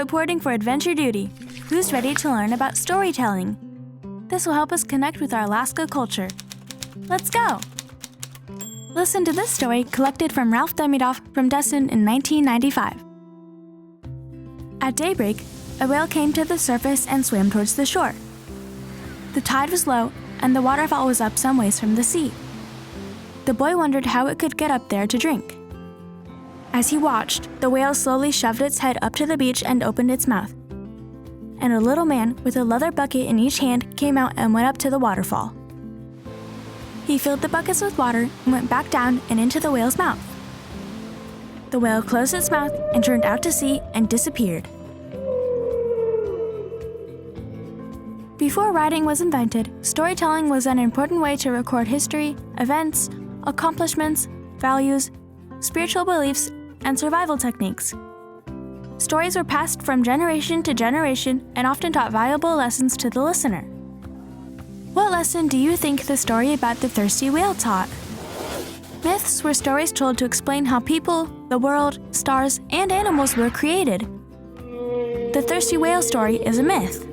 reporting for Adventure Duty. Who's ready to learn about storytelling? This will help us connect with our Alaska culture. Let's go! Listen to this story collected from Ralph Demidoff from Destin in 1995. At daybreak, a whale came to the surface and swam towards the shore. The tide was low, and the waterfall was up some ways from the sea. The boy wondered how it could get up there to drink. As he watched, the whale slowly shoved its head up to the beach and opened its mouth. And a little man with a leather bucket in each hand came out and went up to the waterfall. He filled the buckets with water and went back down and into the whale's mouth. The whale closed its mouth and turned out to sea and disappeared. Before writing was invented, storytelling was an important way to record history, events, accomplishments, values, spiritual beliefs, and survival techniques. Stories were passed from generation to generation and often taught valuable lessons to the listener. What lesson do you think the story about the thirsty whale taught? Myths were stories told to explain how people, the world, stars, and animals were created. The thirsty whale story is a myth.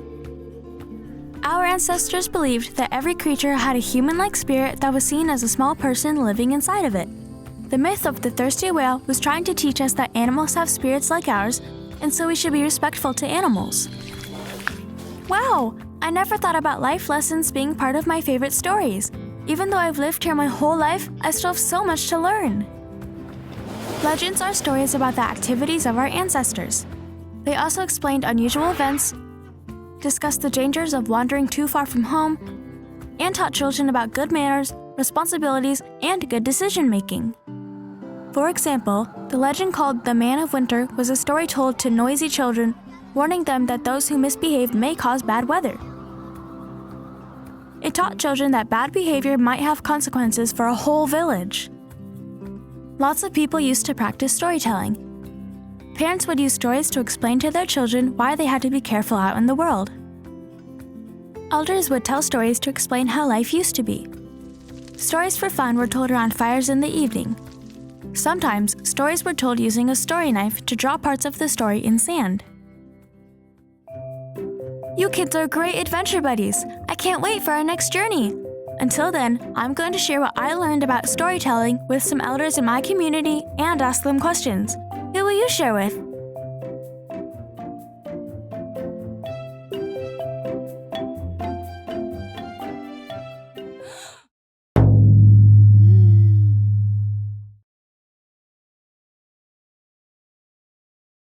Our ancestors believed that every creature had a human-like spirit that was seen as a small person living inside of it. The myth of the thirsty whale was trying to teach us that animals have spirits like ours, and so we should be respectful to animals. Wow! I never thought about life lessons being part of my favorite stories. Even though I've lived here my whole life, I still have so much to learn. Legends are stories about the activities of our ancestors. They also explained unusual events, discussed the dangers of wandering too far from home, and taught children about good manners, responsibilities, and good decision-making. For example, the legend called The Man of Winter was a story told to noisy children, warning them that those who misbehave may cause bad weather. It taught children that bad behavior might have consequences for a whole village. Lots of people used to practice storytelling. Parents would use stories to explain to their children why they had to be careful out in the world. Elders would tell stories to explain how life used to be. Stories for fun were told around fires in the evening. Sometimes, stories were told using a story knife to draw parts of the story in sand. You kids are great adventure buddies! I can't wait for our next journey! Until then, I'm going to share what I learned about storytelling with some elders in my community and ask them questions. Who will you share with?